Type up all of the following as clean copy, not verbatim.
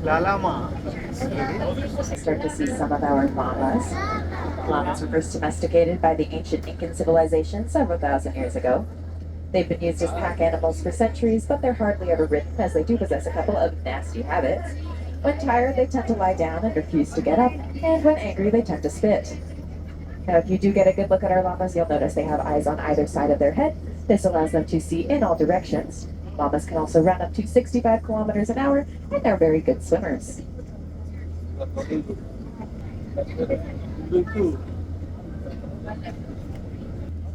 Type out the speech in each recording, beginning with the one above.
Lalama. Start to see some of our llamas. Llamas were first domesticated by the ancient Incan civilization several thousand years ago. They've been used as pack animals for centuries, but they're hardly ever ridden, as they do possess a couple of nasty habits. When tired, they tend to lie down and refuse to get up, and when angry, they tend to spit. Now, if you do get a good look at our llamas, you'll notice they have eyes on either side of their head. This allows them to see in all directions. Llamas can also run up to 65 kilometers an hour, and they're very good swimmers.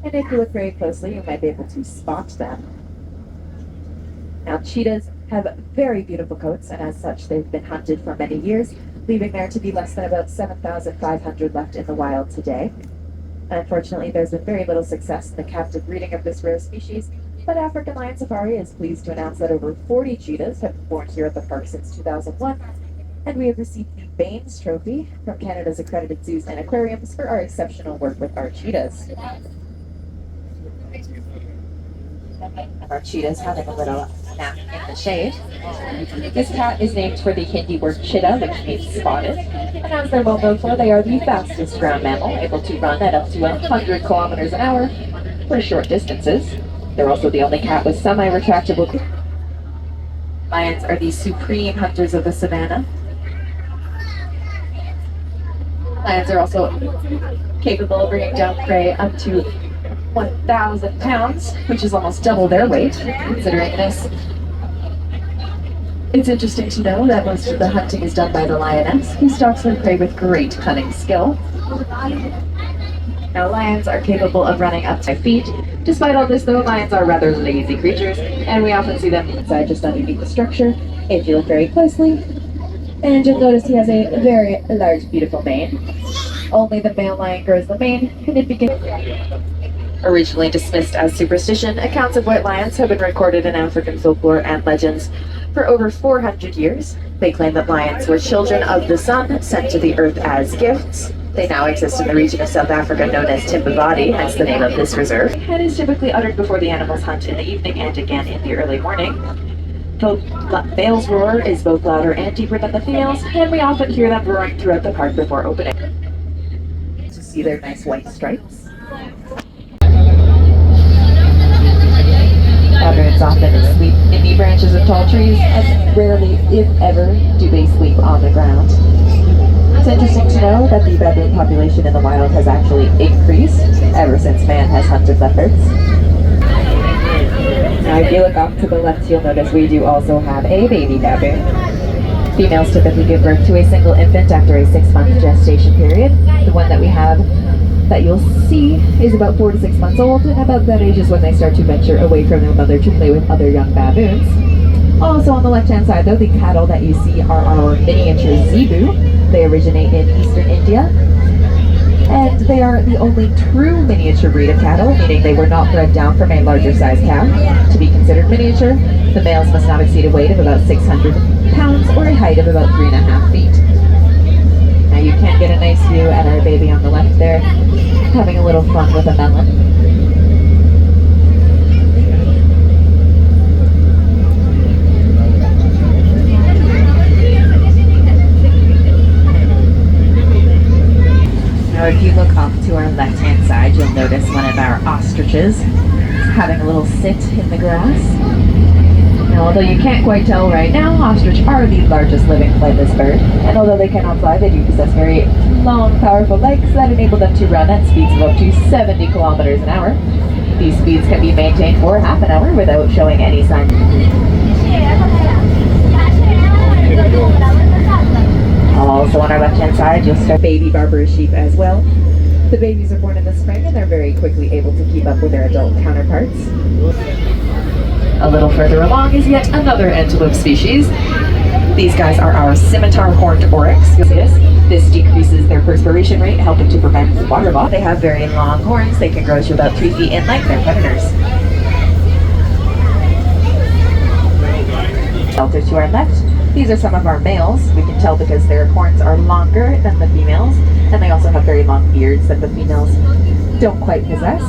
And if you look very closely, you might be able to spot them. Now, cheetahs have very beautiful coats, and as such, they've been hunted for many years, leaving there to be less than about 7,500 left in the wild today. Unfortunately, there's been very little success in the captive breeding of this rare species, but African Lion Safari is pleased to announce that over 40 cheetahs have been born here at the park since 2001, and we have received the Baines Trophy from Canada's accredited zoos and aquariums for our exceptional work with our cheetahs. Our cheetahs having a little nap in the shade. This cat is named for the Hindi word chitta, which means spotted, and as they're well known for, they are the fastest ground mammal, able to run at up to 100 kilometers an hour for short distances. They're also the only cat with semi-retractable. Lions are the supreme hunters of the savannah. Lions are also capable of bringing down prey up to 1,000 pounds, which is almost double their weight, considering this. It's interesting to know that most of the hunting is done by the lioness, who stalks her prey with great cunning skill. Now, lions are capable of running up to 5 feet. Despite all this, though, lions are rather lazy creatures, and we often see them inside just underneath the structure, if you look very closely. And you'll notice he has a very large, beautiful mane. Only the male lion grows the mane, and it begins. Originally dismissed as superstition, accounts of white lions have been recorded in African folklore and legends for over 400 years. They claim that lions were children of the sun, sent to the earth as gifts. They now exist in the region of South Africa known as Timbavati, hence the name of this reserve, and is typically uttered before the animals hunt in the evening and again in the early morning. The male's roar is both louder and deeper than the females, and we often hear them roaring throughout the park before opening. To see their nice white stripes. Baboons often sleep in the branches of tall trees, and rarely, if ever, do they sleep on the ground. It's interesting to know that the baboon population in the wild has actually increased ever since man has hunted leopards. Now, if you look off to the left, you'll notice we do also have a baby baboon. Females typically give birth to a single infant after a 6-month gestation period. The one that we have that you'll see is about 4 to 6 months old, and about that age is when they start to venture away from their mother to play with other young baboons. Also on the left-hand side, though, the cattle that you see are our miniature zebu. They originate in eastern India, and they are the only true miniature breed of cattle, meaning they were not bred down from a larger size cow. To be considered miniature, the males must not exceed a weight of about 600 pounds or a height of about 3.5 feet. Now you can get a nice view at our baby on the left there, having a little fun with a melon. Now if you look off to our left-hand side, you'll notice one of our ostriches having a little sit in the grass. Now, although you can't quite tell right now, ostrich are the largest living flightless bird, and although they cannot fly, they do possess very long, powerful legs that enable them to run at speeds of up to 70 kilometers an hour. These speeds can be maintained for half an hour without showing any sign. Also on our left-hand side, you'll start baby Barbary sheep as well. The babies are born in the spring, and they're very quickly able to keep up with their adult counterparts. A little further along is yet another antelope species. These guys are our scimitar horned oryx. You'll see this. This decreases their perspiration rate, helping to prevent water loss. They have very long horns. They can grow to about 3 feet in length. They're predators. Shelter to our left. These are some of our males. We can tell because their horns are longer than the females, and they also have very long beards that the females don't quite possess.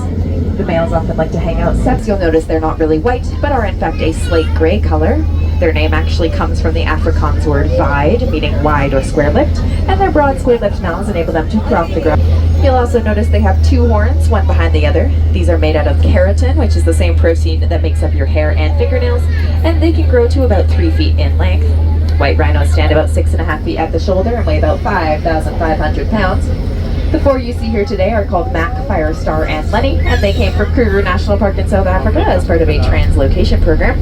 The males often like to hang out sex. You'll notice they're not really white, but are in fact a slate gray color. Their name actually comes from the Afrikaans word wide, meaning wide or square-lipped, and their broad square-lipped mouths enable them to crop the ground. You'll also notice they have two horns, one behind the other. These are made out of keratin, which is the same protein that makes up your hair and fingernails, and they can grow to about 3 feet in length. White rhinos stand about 6.5 feet at the shoulder and weigh about 5,500 pounds. The 4 you see here today are called Mac, Firestar, and Lenny, and they came from Kruger National Park in South Africa as part of a translocation program.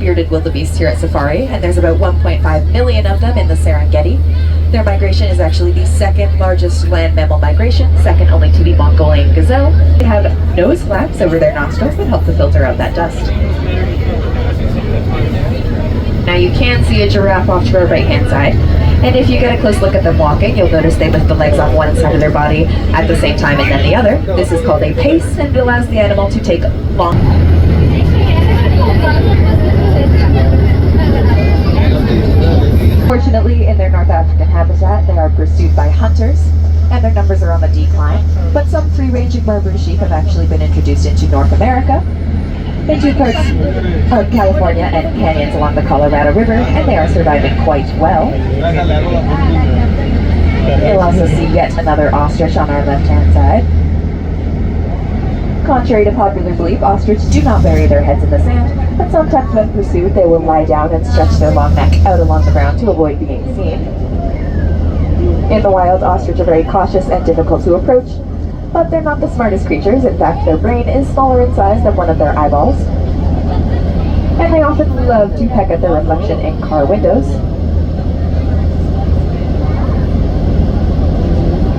Bearded wildebeest here at Safari, and there's about 1.5 million of them in the Serengeti. Their migration is actually the second largest land mammal migration, second only to the Mongolian gazelle. They have nose flaps over their nostrils that help to filter out that dust. Now you can see a giraffe off to our right hand side, and if you get a close look at them walking, you'll notice they lift the legs on one side of their body at the same time and then the other. This is called a pace, and it allows the animal to take long. Fortunately, in their North African habitat, they are pursued by hunters, and their numbers are on the decline. But some free-ranging Barbary sheep have actually been introduced into North America, into parts of California and canyons along the Colorado River, and they are surviving quite well. You'll also see yet another ostrich on our left-hand side. Contrary to popular belief, ostriches do not bury their heads in the sand, but sometimes when pursued, they will lie down and stretch their long neck out along the ground to avoid being seen. In the wild, ostriches are very cautious and difficult to approach, but they're not the smartest creatures. In fact, their brain is smaller in size than one of their eyeballs, and they often love to peck at their reflection in car windows.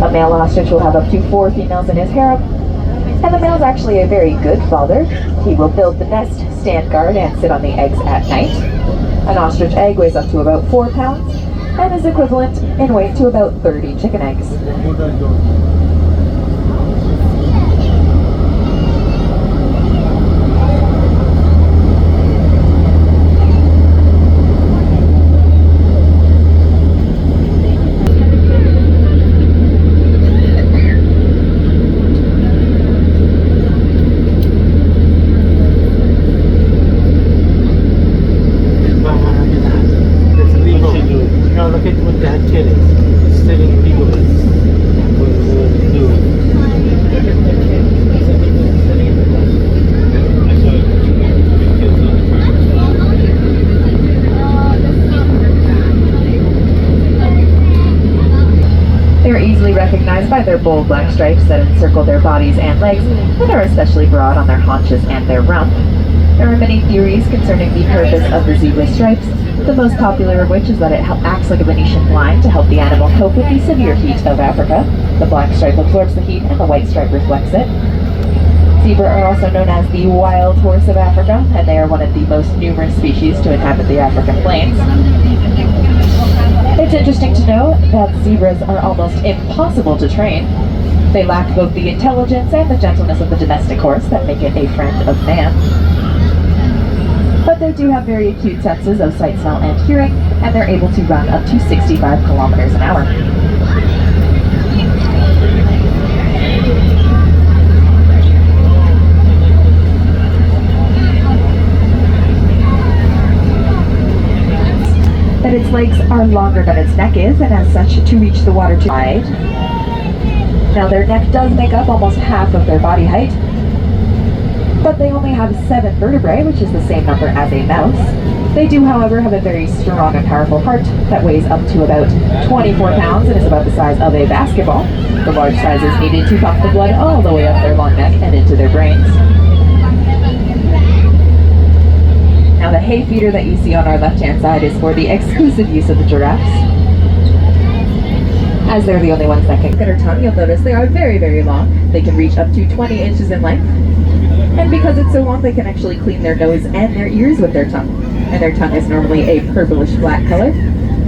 A male ostrich will have up to 4 females in his harem, and the male is actually a very good father. He will build the nest, stand guard, and sit on the eggs at night. An ostrich egg weighs up to about 4 pounds and is equivalent in weight to about 30 chicken eggs. By their bold black stripes that encircle their bodies and legs, and are especially broad on their haunches and their rump. There are many theories concerning the purpose of the zebra stripes, the most popular of which is that it acts like a Venetian blind to help the animal cope with the severe heat of Africa. The black stripe absorbs the heat and the white stripe reflects it. Zebra are also known as the wild horse of Africa, and they are one of the most numerous species to inhabit the African plains. It's interesting to know that zebras are almost impossible to train. They lack both the intelligence and the gentleness of the domestic horse that make it a friend of man. But they do have very acute senses of sight, smell, and hearing, and they're able to run up to 65 kilometers an hour. That its legs are longer than its neck is, and as such, to reach the water too wide. Now their neck does make up almost half of their body height, but they only have 7 vertebrae, which is the same number as a mouse. They do, however, have a very strong and powerful heart that weighs up to about 24 pounds and is about the size of a basketball. The large size is needed to pump the blood all the way up their long neck and into their brains. Now the hay feeder that you see on our left-hand side is for the exclusive use of the giraffes. As they're the only ones that can get their tongue, you'll notice they are very, very long. They can reach up to 20 inches in length. And because it's so long, they can actually clean their nose and their ears with their tongue. And their tongue is normally a purplish black color.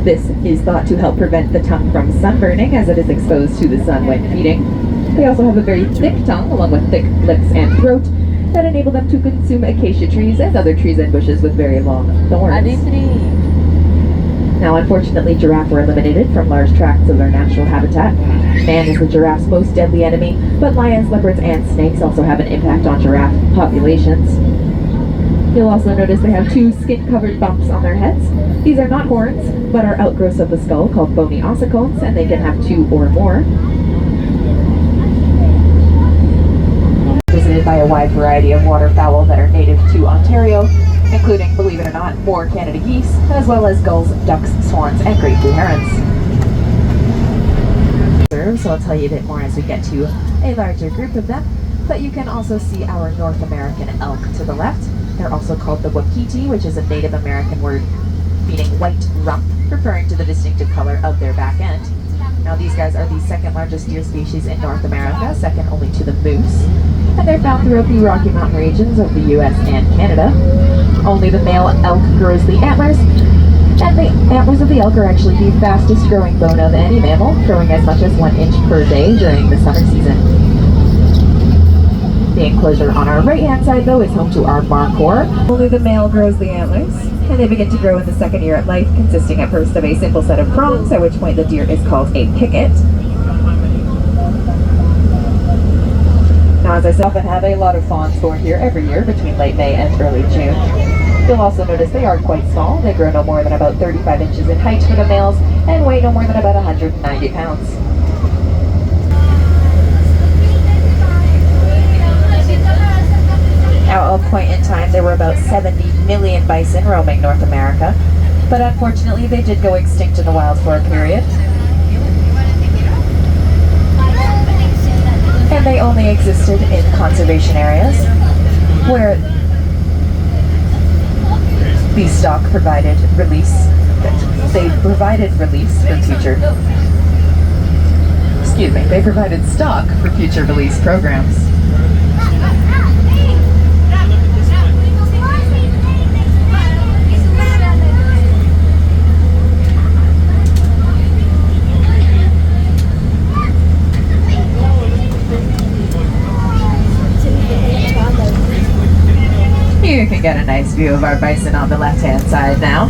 This is thought to help prevent the tongue from sunburning as it is exposed to the sun when feeding. They also have a very thick tongue along with thick lips and throat that enable them to consume acacia trees and other trees and bushes with very long thorns. Now, unfortunately, giraffe were eliminated from large tracts of their natural habitat. Man is the giraffe's most deadly enemy, but lions, leopards, and snakes also have an impact on giraffe populations. You'll also notice they have two skin-covered bumps on their heads. These are not horns, but are outgrowths of the skull called bony ossicones, and they can have 2 or more. Visited by a wide variety of waterfowl that are native to Ontario, including, believe it or not, more Canada geese, as well as gulls, ducks, swans, and great blue herons. So I'll tell you a bit more as we get to a larger group of them, but you can also see our North American elk to the left. They're also called the wapiti, which is a Native American word meaning white rump, referring to the distinctive color of their back end. Now these guys are the second largest deer species in North America, second only to the moose, and they're found throughout the Rocky Mountain regions of the US and Canada. Only the male elk grows the antlers, and the antlers of the elk are actually the fastest growing bone of any mammal, growing as much as 1 inch per day during the summer season. The enclosure on our right-hand side, though, is home to our markhor. Only the male grows the antlers, and they begin to grow in the second year of life, consisting at first of a simple set of prongs, at which point the deer is called a picket. Now, as I said, often have a lot of fawns born here every year between late May and early June. You'll also notice they are quite small. They grow no more than about 35 inches in height for the males and weigh no more than about 190 pounds. Now, at a point in time, there were about 70 million bison roaming North America, but unfortunately they did go extinct in the wild for a period. And they only existed in conservation areas where the stock provided release. They provided release for future. Excuse me. They provided stock for future release programs. You can get a nice view of our bison on the left-hand side now.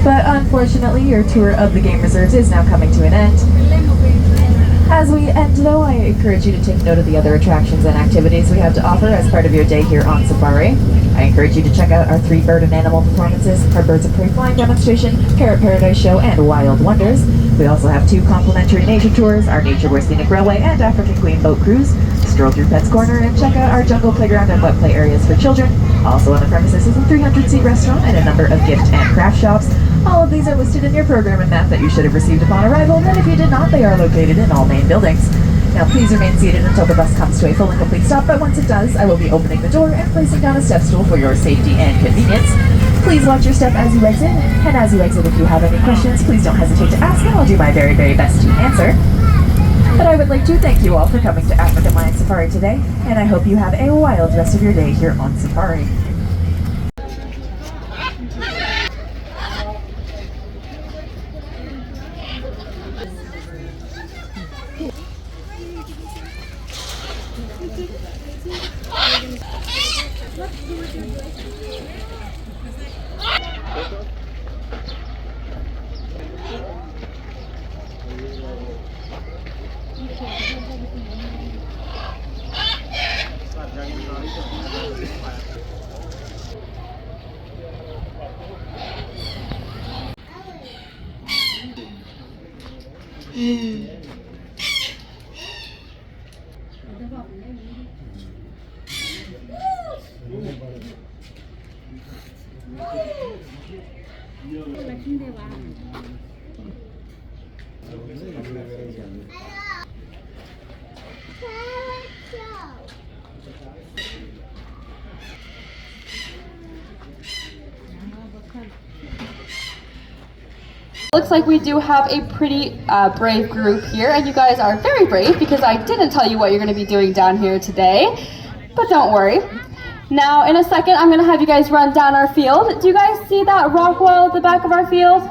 But unfortunately, your tour of the game reserves is now coming to an end. As we end, though, I encourage you to take note of the other attractions and activities we have to offer as part of your day here on safari. I encourage you to check out our 3 bird and animal performances, our Birds of Prey flying demonstration, Parrot Paradise show, and Wild Wonders. We also have 2 complimentary nature tours, our Nature Where Scenic Railway and African Queen boat cruise. Stroll through Pets Corner and check out our jungle playground and wet play areas for children. Also on the premises is a 300-seat restaurant and a number of gift and craft shops. All of these are listed in your programming map that you should have received upon arrival, and if you did not, they are located in all main buildings. Now please remain seated until the bus comes to a full and complete stop, but once it does, I will be opening the door and placing down a step stool for your safety and convenience. Please watch your step as you exit, and as you exit, if you have any questions, please don't hesitate to ask, and I'll do my very, very best to answer. But I would like to thank you all for coming to African Lion Safari today, and I hope you have a wild rest of your day here on Safari. Looks like we do have a pretty brave group here, and you guys are very brave because I didn't tell you what you're going to be doing down here today, but don't worry. Now in a second I'm going to have you guys run down our field. Do you guys see that rock wall at the back of our field?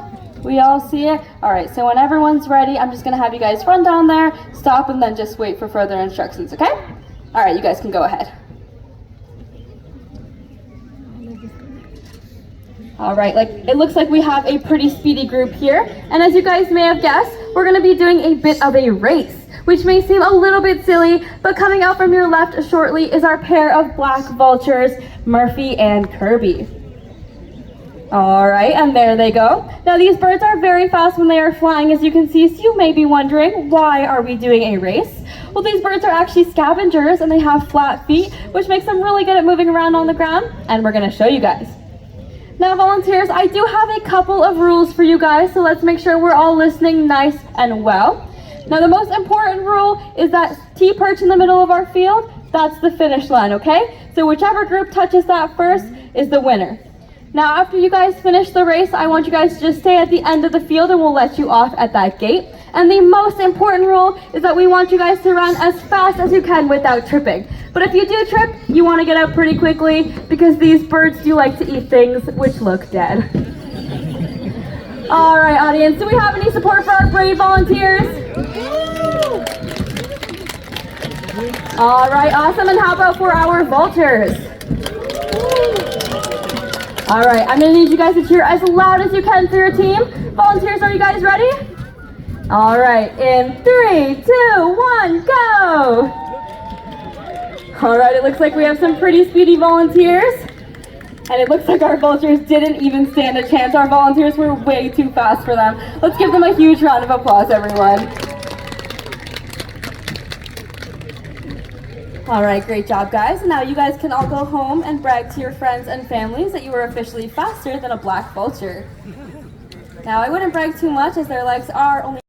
We all see it? Alright, so when everyone's ready, I'm just going to have you guys run down there, stop, and then just wait for further instructions, okay? Alright, you guys can go ahead. All right, it looks like we have a pretty speedy group here. And as you guys may have guessed, we're gonna be doing a bit of a race, which may seem a little bit silly, but coming out from your left shortly is our pair of black vultures, Murphy and Kirby. All right, and there they go. Now these birds are very fast when they are flying, as you can see, so you may be wondering, why are we doing a race? Well, these birds are actually scavengers and they have flat feet, which makes them really good at moving around on the ground, and we're gonna show you guys. Now volunteers, I do have a couple of rules for you guys, so let's make sure we're all listening nice and well. Now the most important rule is that T-perch in the middle of our field, that's the finish line, okay? So whichever group touches that first is the winner. Now after you guys finish the race, I want you guys to just stay at the end of the field and we'll let you off at that gate. And the most important rule is that we want you guys to run as fast as you can without tripping. But if you do trip, you want to get up pretty quickly because these birds do like to eat things which look dead. All right, audience, do we have any support for our brave volunteers? All right, awesome. And how about for our vultures? All right, I'm gonna need you guys to cheer as loud as you can for your team. Volunteers, are you guys ready? All right, in 3, 2, 1, go! All right, it looks like we have some pretty speedy volunteers. And it looks like our vultures didn't even stand a chance. Our volunteers were way too fast for them. Let's give them a huge round of applause, everyone. All right, great job, guys. Now you guys can all go home and brag to your friends and families that you were officially faster than a black vulture. Now, I wouldn't brag too much as their legs are only